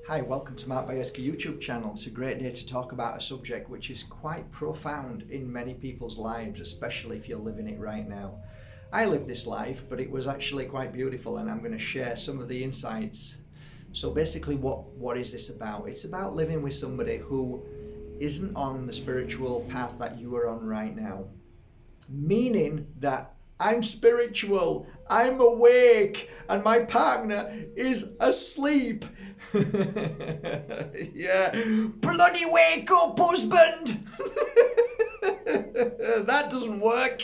Hi, welcome to Mark Bajerski YouTube channel. It's a great day to talk about a subject which is quite profound in many people's lives, especially if you're living it right now. I lived this life, but it was actually quite beautiful, and I'm going to share some of the insights. So basically, what is this about? It's about living with somebody who isn't on the spiritual path that you are on right now. Meaning that I'm spiritual, I'm awake, and my partner is asleep. Yeah, bloody wake up, husband! That doesn't work.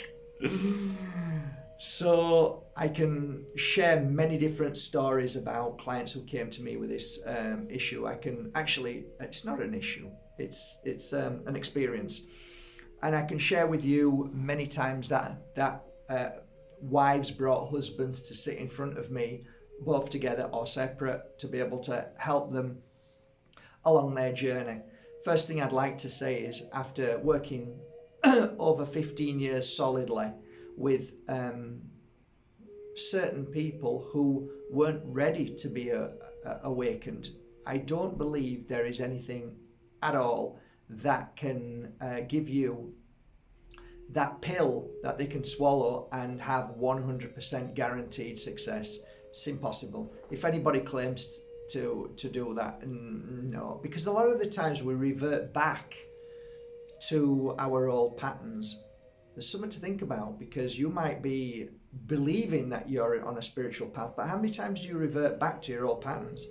So I can share many different stories about clients who came to me with this issue. It's not an issue. It's an experience, and I can share with you many times that wives brought husbands to sit in front of me, both together or separate, to be able to help them along their journey. First thing I'd like to say is, after working over 15 years solidly with certain people who weren't ready to be awakened, I don't believe there is anything at all that can give you that pill that they can swallow and have 100% guaranteed success. It's impossible. If anybody claims to do that, no, because a lot of the times we revert back to our old patterns. There's something to think about, because you might be believing that you're on a spiritual path, but how many times do you revert back to your old patterns?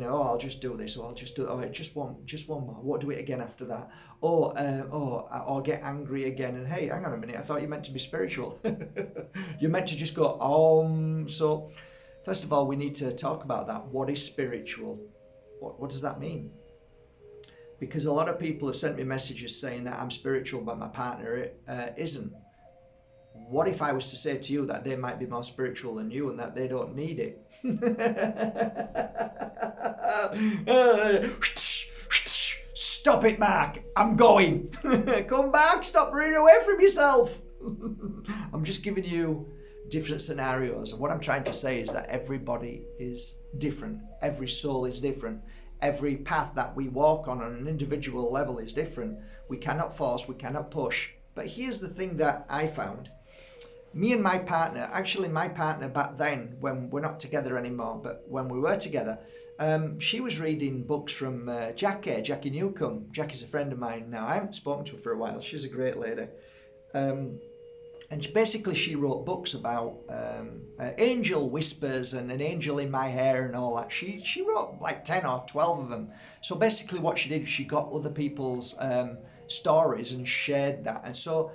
I'll just do this, or I'll just do, just one more. What, do it again after that? Or get angry again. And hey, hang on a minute, I thought you meant to be spiritual. You're meant to just go, So, first of all, we need to talk about that. What is spiritual? What does that mean? Because a lot of people have sent me messages saying that I'm spiritual, but my partner isn't. What if I was to say to you that they might be more spiritual than you and that they don't need it? Stop it, Mark. I'm going. Come back. Stop running away from yourself. I'm just giving you different scenarios. And what I'm trying to say is that everybody is different. Every soul is different. Every path that we walk on an individual level is different. We cannot force, we cannot push. But here's the thing that I found. Me and my partner, actually my partner back then, when we're not together anymore, but when we were together, she was reading books from Jackie Newcomb. Jackie's a friend of mine now. I haven't spoken to her for a while. She's a great lady. And basically she wrote books about angel whispers and an angel in my hair and all that. She wrote like 10 or 12 of them. So basically what she did, she got other people's stories and shared that. And so,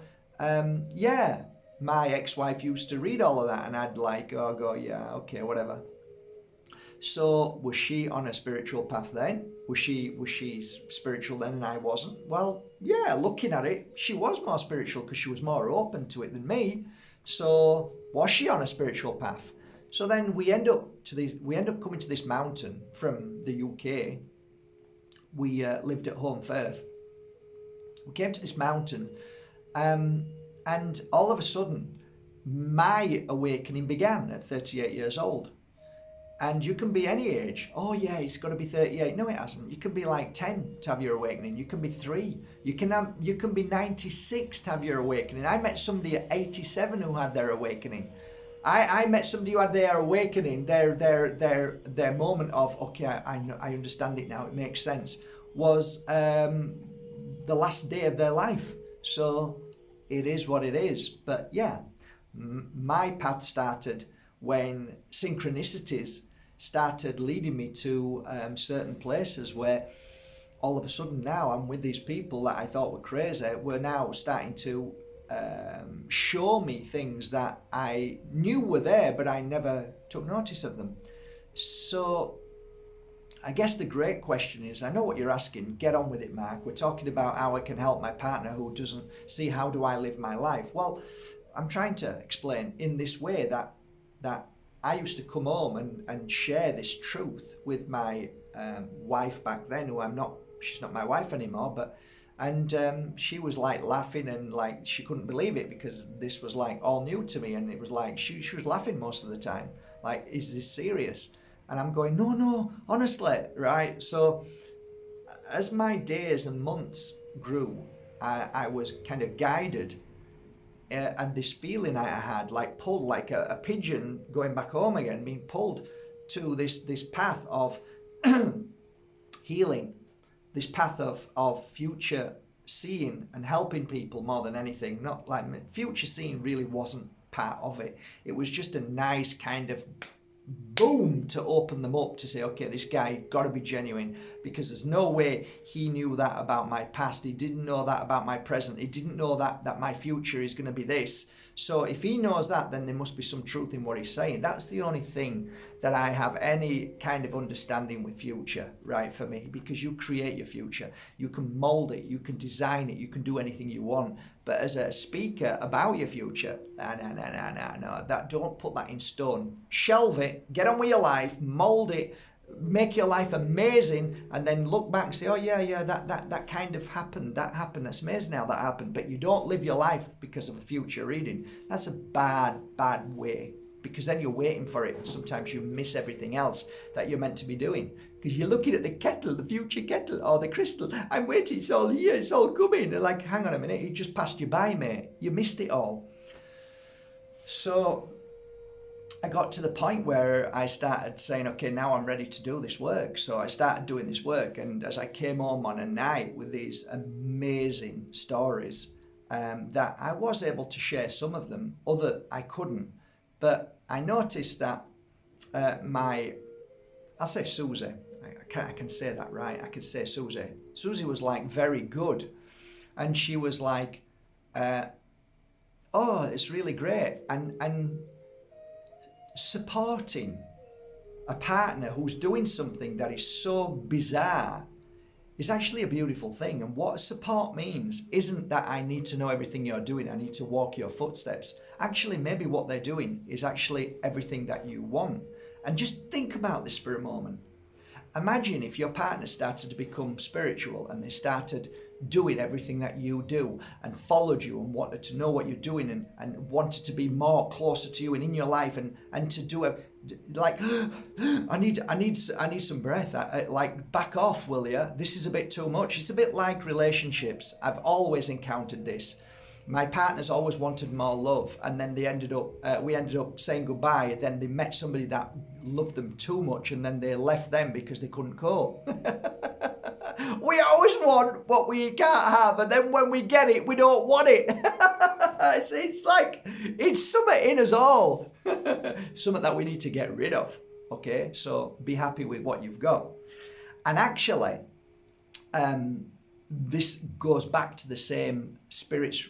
my ex-wife used to read all of that, and I'd go, yeah, okay, whatever. So was she on a spiritual path then? Was she spiritual then and I wasn't? Well, yeah, looking at it, she was more spiritual because she was more open to it than me. So was she on a spiritual path? So then we end up coming to this mountain from the UK. We lived at home first. We came to this mountain, and all of a sudden, my awakening began at 38 years old. And you can be any age. Oh yeah, it's got to be 38. No, it hasn't. You can be like 10 to have your awakening. You can be 3. You can be 96 to have your awakening. I met somebody at 87 who had their awakening. I met somebody who had their awakening, their moment of, okay, I understand it now, it makes sense, was the last day of their life. So it is what it is. But yeah, my path started when synchronicities started leading me to certain places where all of a sudden now I'm with these people that I thought were crazy. We're now starting to show me things that I knew were there, but I never took notice of them. So I guess the great question is, I know what you're asking, get on with it, Mark. We're talking about how I can help my partner who doesn't see how do I live my life. Well, I'm trying to explain in this way that I used to come home and share this truth with my wife back then, who she's not my wife anymore, and she was like laughing and like she couldn't believe it because this was like all new to me, and it was like she was laughing most of the time. Like, is this serious? And I'm going, no, honestly, right? So as my days and months grew, I was kind of guided, and this feeling I had, like pulled like a pigeon going back home again, being pulled to this path of healing, this path of future seeing and helping people more than anything. Not like future seeing really wasn't part of it. It was just a nice kind of boom to open them up to say, okay, this guy got to be genuine, because there's no way he knew that about my past. He didn't know that about my present. He didn't know that my future is going to be this. So if he knows that, then there must be some truth in what he's saying. That's the only thing that I have any kind of understanding with future, right, for me, because you create your future. You can mold it, you can design it, you can do anything you want. But as a speaker about your future, no, that, don't put that in stone. Shelve it, get on with your life, mold it, make your life amazing, and then look back and say, oh yeah, that kind of happened, that's amazing how that happened. But you don't live your life because of a future reading. That's a bad way, because then you're waiting for it. Sometimes you miss everything else that you're meant to be doing, because you're looking at the kettle, the future kettle, or the crystal. I'm waiting, it's all here, it's all coming. And like, hang on a minute, it just passed you by, mate. You missed it all. So I got to the point where I started saying, okay, now I'm ready to do this work. So I started doing this work, and as I came home on a night with these amazing stories, that I was able to share some of them, other I couldn't. But I noticed that I'll say Susie, I can say that, right? I can say Susie. Susie was like very good, and she was like, oh, it's really great, and supporting a partner who's doing something that is so bizarre is actually a beautiful thing. And what support means isn't that I need to know everything you're doing, I need to walk your footsteps. Actually, maybe what they're doing is actually everything that you want. And just think about this for a moment. Imagine if your partner started to become spiritual, and they started doing everything that you do, and followed you, and wanted to know what you're doing, and wanted to be more closer to you and in your life, and to do it like, I need some breath. Like, back off, will you? This is a bit too much. It's a bit like relationships. I've always encountered this. My partners always wanted more love, and then we ended up saying goodbye. Then they met somebody that loved them too much, and then they left them because they couldn't cope. We always want what we can't have, and then when we get it, we don't want it. It's like, it's something in us all. Something that we need to get rid of. Okay, so be happy with what you've got. And actually, this goes back to the same spirit's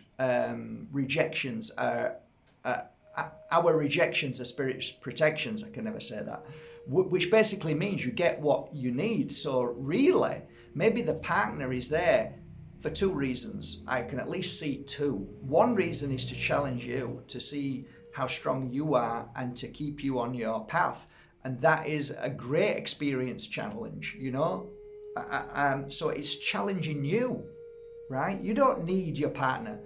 rejections. Our rejections are spirit's protections. I can never say that. Which basically means you get what you need. So really, maybe the partner is there for two reasons. I can at least see two. One reason is to challenge you, to see how strong you are, and to keep you on your path. And that is a great experience challenge, you know. So it's challenging you, right? You don't need your partner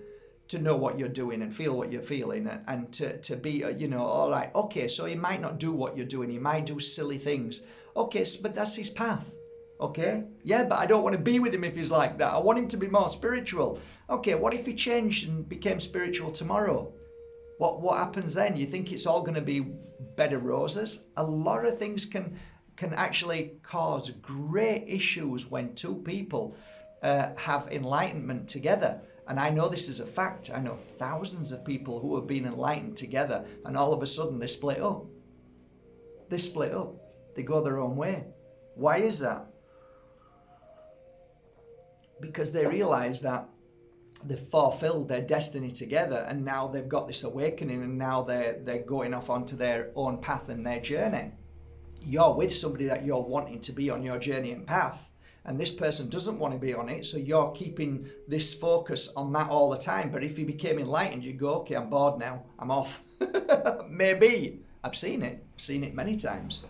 to know what you're doing and feel what you're feeling, and to be, you know, all right, okay, so he might not do what you're doing, he might do silly things. Okay, but that's his path. Okay, yeah, but I don't want to be with him if he's like that. I want him to be more spiritual. Okay, what if he changed and became spiritual tomorrow? What happens then? You think it's all going to be bed of roses? A lot of things can actually cause great issues when two people have enlightenment together. And I know this is a fact. I know thousands of people who have been enlightened together, and all of a sudden they split up. They split up. They go their own way. Why is that? Because they realize that they've fulfilled their destiny together, and now they've got this awakening, and now they're going off onto their own path and their journey. You're with somebody that you're wanting to be on your journey and path, and this person doesn't want to be on it, so you're keeping this focus on that all the time. But if you became enlightened, you'd go, okay, I'm bored now, I'm off. Maybe. I've seen it many times.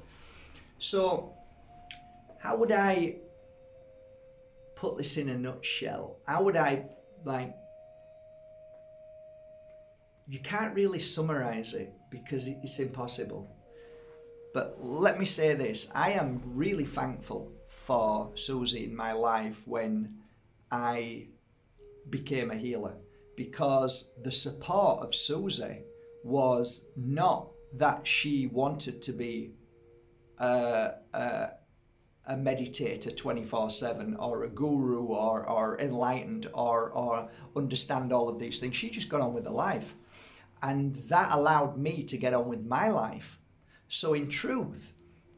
So how would I put this in a nutshell? How would I, like, you can't really summarize it because it's impossible. But let me say this, I am really thankful for Susie in my life when I became a healer, because the support of Susie was not that she wanted to be a meditator 24/7 or a guru or enlightened or understand all of these things. She just got on with her life, and that allowed me to get on with my life. So in truth,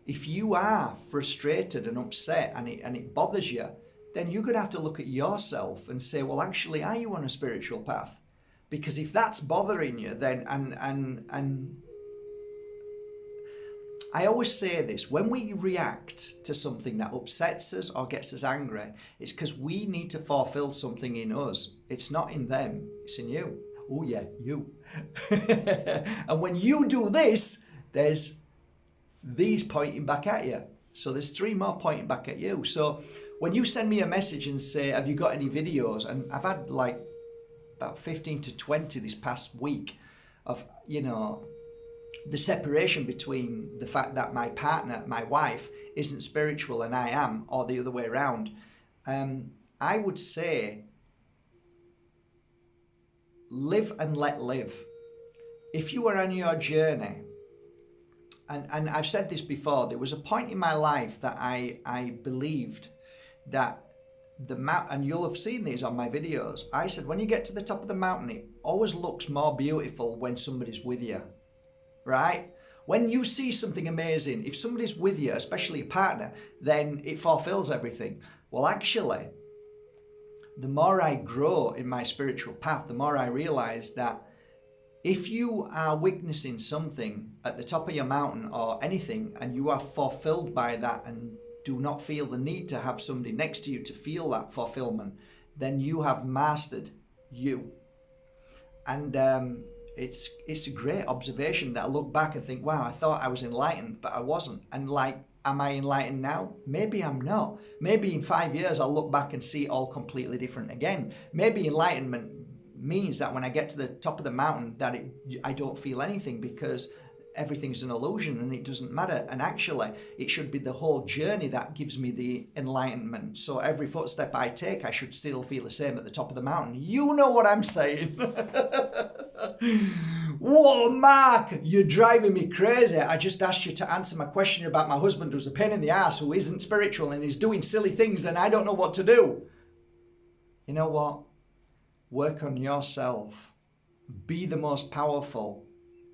if you are frustrated and upset and it bothers you, then you're going to have to look at yourself and say, well, actually, are you on a spiritual path? Because if that's bothering you, then and I always say this, when we react to something that upsets us or gets us angry, it's because we need to fulfill something in us. It's not in them, it's in you. Oh yeah, you. And when you do this, there's these pointing back at you. So there's 3 more pointing back at you. So when you send me a message and say, have you got any videos? And I've had like about 15 to 20 this past week of, the separation between the fact that my partner, my wife, isn't spiritual and I am, or the other way around. I would say, live and let live. If you are on your journey, and I've said this before, there was a point in my life that I believed that the mountain, and you'll have seen these on my videos, I said when you get to the top of the mountain, it always looks more beautiful when somebody's with you, right? When you see something amazing, if somebody's with you, especially a partner, then it fulfills everything. Well, actually, the more I grow in my spiritual path, the more I realize that if you are witnessing something at the top of your mountain or anything, and you are fulfilled by that and do not feel the need to have somebody next to you to feel that fulfillment, then you have mastered you. And it's a great observation that I look back and think, wow, I thought I was enlightened, but I wasn't. And like, am I enlightened now? Maybe I'm not. Maybe in 5 years I'll look back and see it all completely different again. Maybe enlightenment means that when I get to the top of the mountain that I don't feel anything because everything's an illusion and it doesn't matter. And actually, it should be the whole journey that gives me the enlightenment. So every footstep I take, I should still feel the same at the top of the mountain. You know what I'm saying? Whoa, Mark, you're driving me crazy. I just asked you to answer my question about my husband who's a pain in the ass, who isn't spiritual and is doing silly things and I don't know what to do. You know what? Work on yourself. Be the most powerful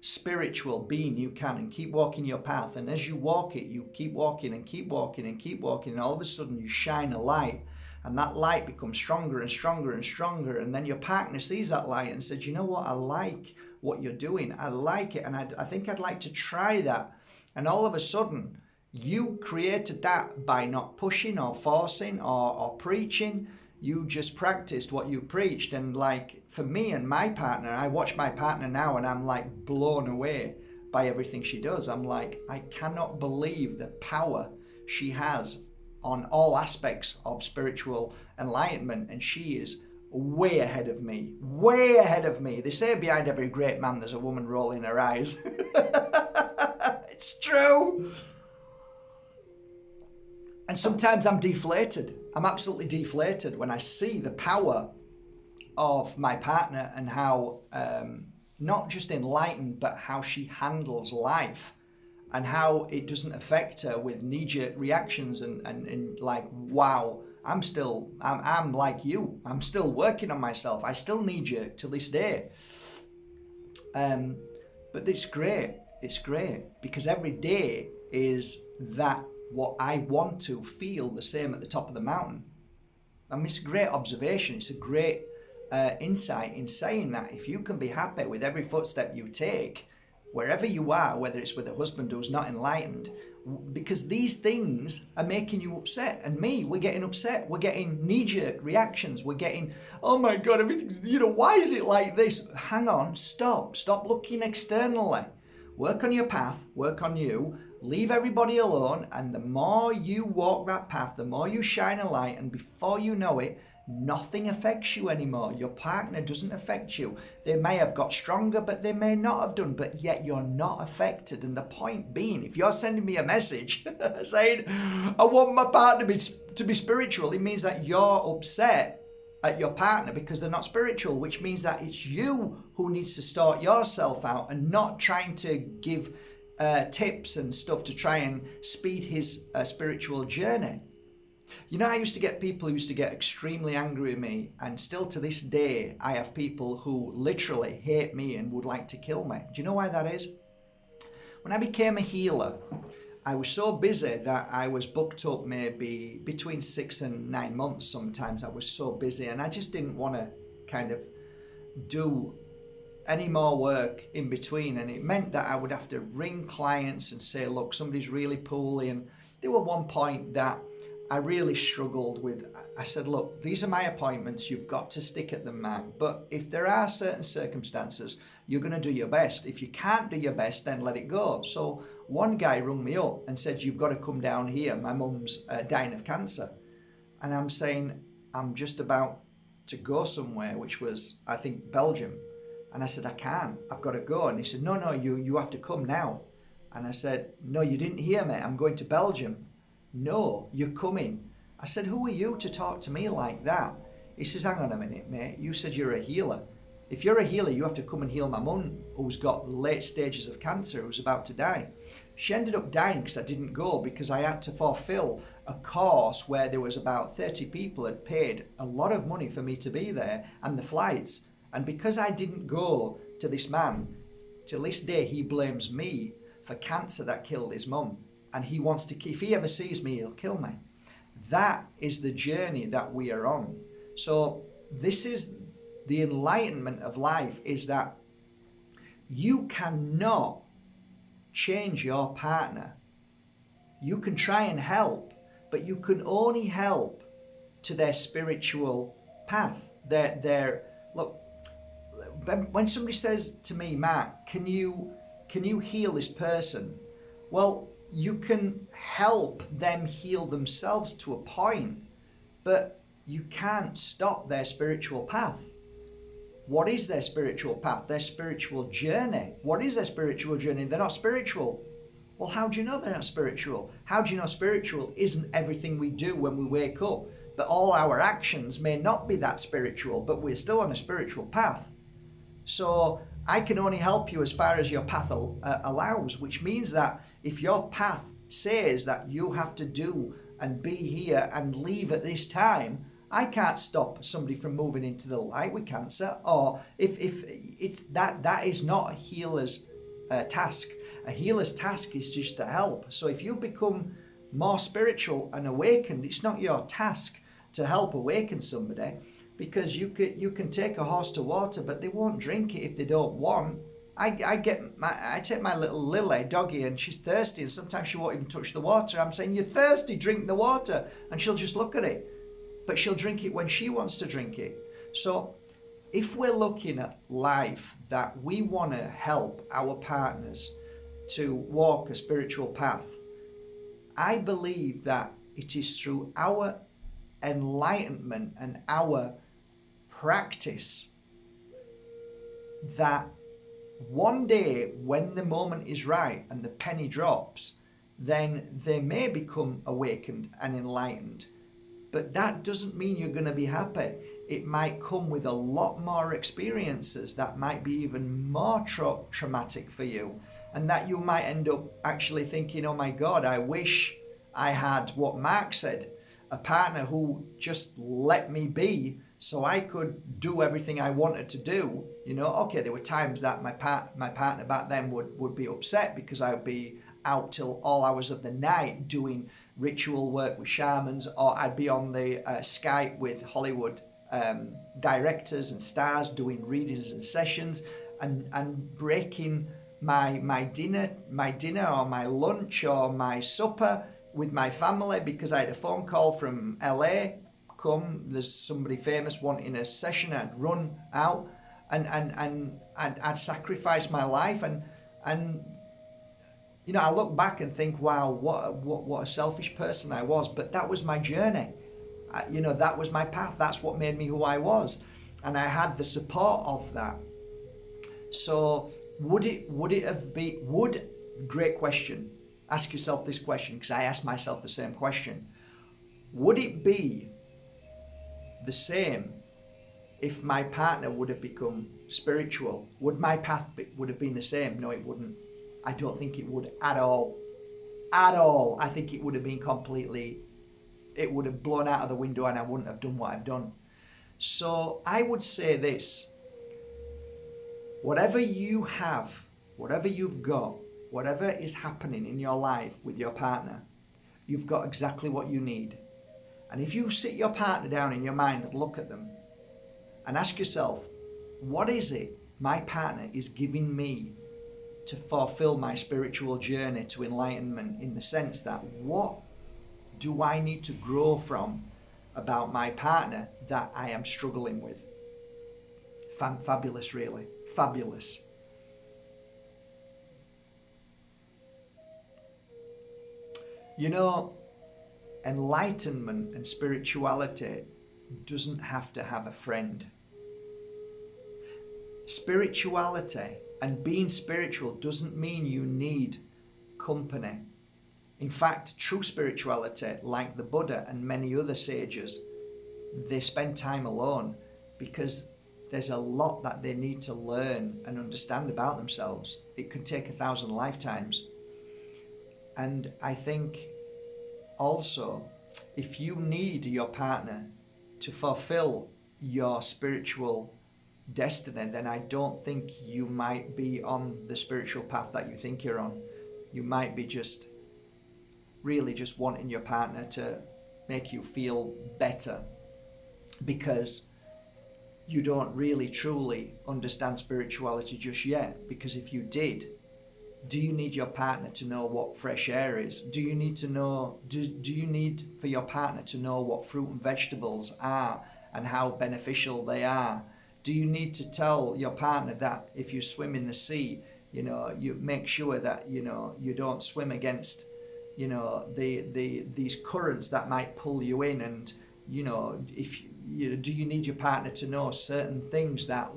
spiritual being you can and keep walking your path. And as you walk it, you keep walking and keep walking and keep walking, and all of a sudden you shine a light, and that light becomes stronger and stronger and stronger. And then your partner sees that light and says, you know what, I like what you're doing. I like it, and I think I'd like to try that. And all of a sudden you created that by not pushing or forcing or preaching. You just practiced what you preached. And like for me and my partner, I watch my partner now and I'm like blown away by everything she does. I'm like, I cannot believe the power she has on all aspects of spiritual enlightenment. And she is way ahead of me, way ahead of me. They say behind every great man, there's a woman rolling her eyes. It's true. And sometimes I'm deflated. I'm absolutely deflated when I see the power of my partner and how not just enlightened, but how she handles life and how it doesn't affect her with knee-jerk reactions and like, wow, I'm like you. I'm still working on myself. I still knee-jerk to this day. But it's great. It's great because every day is that what I want to feel the same at the top of the mountain. I mean, it's a great observation. It's a great insight in saying that if you can be happy with every footstep you take, wherever you are, whether it's with a husband who's not enlightened, because these things are making you upset. And me, we're getting upset. We're getting knee-jerk reactions. We're getting, oh my God, everything's, why is it like this? Hang on, stop looking externally. Work on your path, work on you, leave everybody alone, and the more you walk that path, the more you shine a light, and before you know it, Nothing affects you anymore. Your partner doesn't affect you. They may have got stronger, but they may not have done, but yet you're not affected. And the point being, if you're sending me a message saying, I want my partner to be spiritual, it means that you're upset at your partner because they're not spiritual, which means that it's you who needs to sort yourself out and not trying to give tips and stuff to try and speed his spiritual journey. You know, I used to get people who used to get extremely angry with me, and still to this day, I have people who literally hate me and would like to kill me. Do you know why that is? When I became a healer, I was so busy that I was booked up maybe between 6 and 9 months sometimes. I was so busy, and I just didn't want to kind of do any more work in between, and it meant that I would have to ring clients and say, look, somebody's really poorly. And there was one point that I really struggled with. I said, look, these are my appointments. You've got to stick at them, Mark. But if there are certain circumstances, you're going to do your best. If you can't do your best, then let it go. So one guy rung me up and said, you've got to come down here. My mum's dying of cancer. And I'm saying, I'm just about to go somewhere, which was, I think, Belgium. And I said, I can't. I've got to go. And he said, no, you have to come now. And I said, no, you didn't hear me. I'm going to Belgium. No, you're coming. I said, who are you to talk to me like that? He says, hang on a minute, mate. You said you're a healer. If you're a healer, you have to come and heal my mum, who's got late stages of cancer, who's about to die. She ended up dying because I didn't go, because I had to fulfill a course where there was about 30 people had paid a lot of money for me to be there and the flights. And because I didn't go to this man, till this day he blames me for cancer that killed his mum. And he wants to, if he ever sees me, he'll kill me. That is the journey that we are on. So this is the enlightenment of life, is that you cannot change your partner. You can try and help, but you can only help to their spiritual path. Look, when somebody says to me, Matt, can you heal this person? Well, you can help them heal themselves to a point, but you can't stop their spiritual path. What is their spiritual path? Their spiritual journey. What is their spiritual journey? They're not spiritual. Well, how do you know they're not spiritual? How do you know spiritual isn't everything we do when we wake up? But all our actions may not be that spiritual, but we're still on a spiritual path. So I can only help you as far as your path allows, which means that if your path says that you have to do and be here and leave at this time, I can't stop somebody from moving into the light with cancer. Or if it's that is not a healer's task. A healer's task is just to help. So if you become more spiritual and awakened, it's not your task to help awaken somebody. Because you can take a horse to water, but they won't drink it if they don't want. I take my little Lily doggy, and she's thirsty, and sometimes she won't even touch the water. I'm saying, you're thirsty, drink the water, and she'll just look at it. But she'll drink it when she wants to drink it. So if we're looking at life that we want to help our partners to walk a spiritual path, I believe that it is through our enlightenment and our practice that one day when the moment is right and the penny drops, then they may become awakened and enlightened. But that doesn't mean you're going to be happy. It might come with a lot more experiences that might be even more traumatic for you, and that you might end up actually thinking, oh my God, I wish I had what Mark said, a partner who just let me be so I could do everything I wanted to do. You know, okay, there were times that my partner back then would be upset because I would be out till all hours of the night doing ritual work with shamans, or I'd be on the Skype with Hollywood directors and stars doing readings and sessions, and breaking my dinner or my lunch or my supper with my family because I had a phone call from LA. There's somebody famous wanting a session. I'd run out and I'd sacrifice my life, and you know, I look back and think, wow, what a selfish person I was. But that was my journey. That was my path. That's what made me who I was. And I had the support of that. So great question. Ask yourself this question, because I asked myself the same question. Would it be the same if my partner would have become spiritual? Would my path would have been the same? No, it wouldn't. I don't think it would at all. At all. I think it would have been it would have blown out of the window, and I wouldn't have done what I've done. So I would say this: whatever you have, whatever you've got, whatever is happening in your life with your partner, you've got exactly what you need. And if you sit your partner down in your mind and look at them and ask yourself, what is it my partner is giving me to fulfill my spiritual journey to enlightenment, in the sense that what do I need to grow from about my partner that I am struggling with? Fabulous, really. Fabulous. Enlightenment and spirituality doesn't have to have a friend. Spirituality and being spiritual doesn't mean you need company. In fact, true spirituality, like the Buddha and many other sages, they spend time alone because there's a lot that they need to learn and understand about themselves. It could take 1,000 lifetimes. And I think also, if you need your partner to fulfill your spiritual destiny, then I don't think you might be on the spiritual path that you think you're on. You might be really just wanting your partner to make you feel better, because you don't really truly understand spirituality just yet. Because if you did, do you need your partner to know what fresh air is? Do you need for your partner to know what fruit and vegetables are and how beneficial they are? Do you need to tell your partner that if you swim in the sea, you make sure that you don't swim against these currents that might pull you in? And do you need your partner to know certain things that,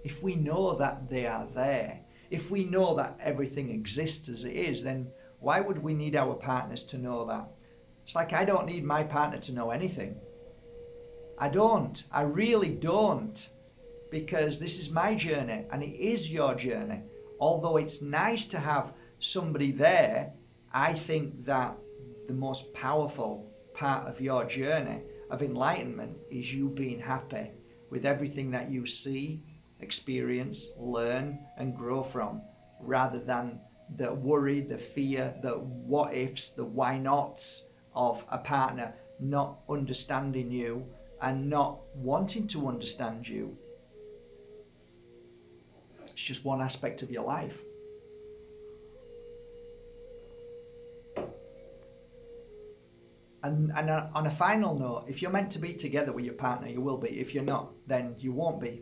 if we know that they are there, if we know that everything exists as it is, then why would we need our partners to know that? It's like, I don't need my partner to know anything. I don't. I really don't. Because this is my journey and it is your journey. Although it's nice to have somebody there, I think that the most powerful part of your journey of enlightenment is you being happy with everything that you see, experience, learn and grow from, rather than the worry, the fear, the what ifs, the why nots of a partner not understanding you and not wanting to understand you. It's just one aspect of your life. And on a final note, if you're meant to be together with your partner, you will be. If you're not, then you won't be.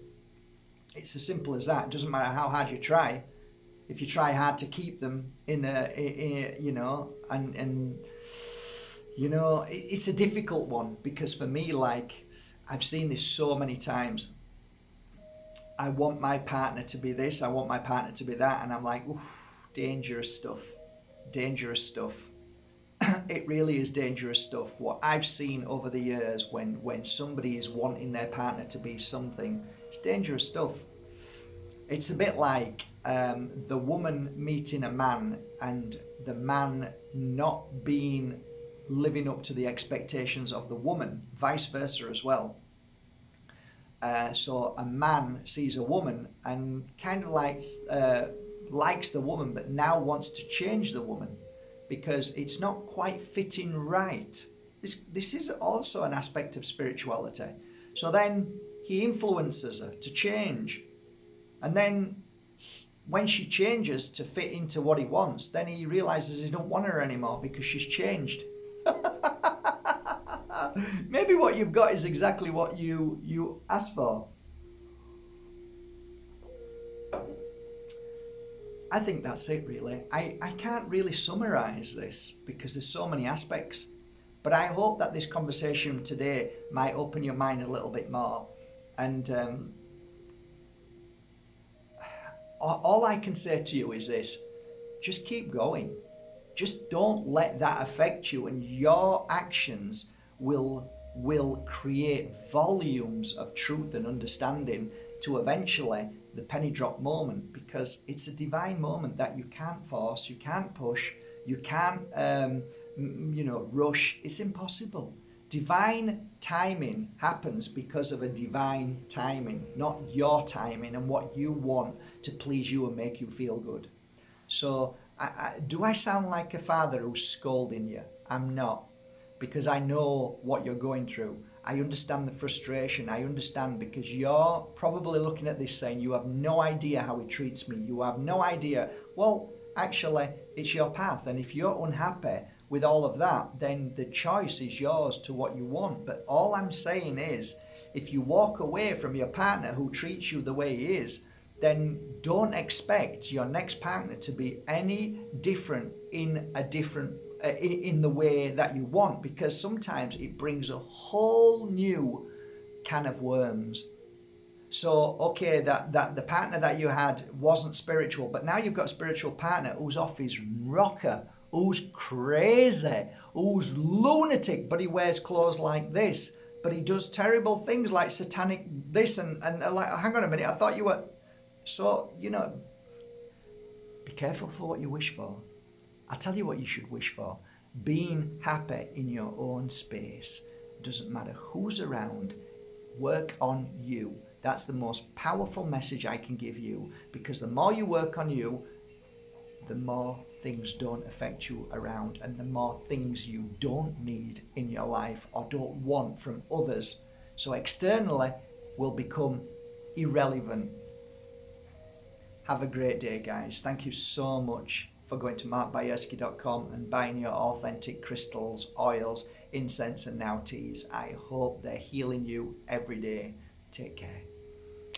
It's as simple as that. It doesn't matter how hard you try. If you try hard to keep them it's a difficult one, because for me, I've seen this so many times. I want my partner to be this, I want my partner to be that, and I'm like, oof, dangerous stuff. It really is dangerous stuff. What I've seen over the years when somebody is wanting their partner to be something, it's dangerous stuff. It's a bit like the woman meeting a man and the man not living up to the expectations of the woman, vice versa as well. So a man sees a woman and kind of likes the woman, but now wants to change the woman because it's not quite fitting right. This is also an aspect of spirituality. So then he influences her to change. And then when she changes to fit into what he wants, then he realizes he don't want her anymore because she's changed. Maybe what you've got is exactly what you asked for. I think that's it, really. I can't really summarize this because there's so many aspects. But I hope that this conversation today might open your mind a little bit more. And all I can say to you is this: just keep going. Just don't let that affect you, and your actions will create volumes of truth and understanding to eventually the penny drop moment, because it's a divine moment that you can't force, you can't push, you can't rush. It's impossible. Divine timing happens because of a divine timing, not your timing and what you want to please you and make you feel good. So do I sound like a father who's scolding you? I'm not, because I know what you're going through. I understand the frustration. I understand, because you're probably looking at this saying, you have no idea how he treats me. You have no idea. Well, actually, it's your path. And if you're unhappy with all of that, then the choice is yours to what you want. But all I'm saying is, if you walk away from your partner who treats you the way he is, then don't expect your next partner to be any different in the way that you want, because sometimes it brings a whole new can of worms. So okay, that the partner that you had wasn't spiritual, but now you've got a spiritual partner who's off his rocker, who's crazy, who's lunatic, but he wears clothes like this, but he does terrible things like satanic this and like, hang on a minute, I thought you were. So, be careful for what you wish for. I'll tell you what you should wish for. Being happy in your own space. Doesn't matter who's around. Work on you. That's the most powerful message I can give you, because the more you work on you, the more things don't affect you around, and the more things you don't need in your life or don't want from others. So externally will become irrelevant. Have a great day, guys. Thank you so much for going to markbajerski.com and buying your authentic crystals, oils, incense, and now teas. I hope they're healing you every day. Take care.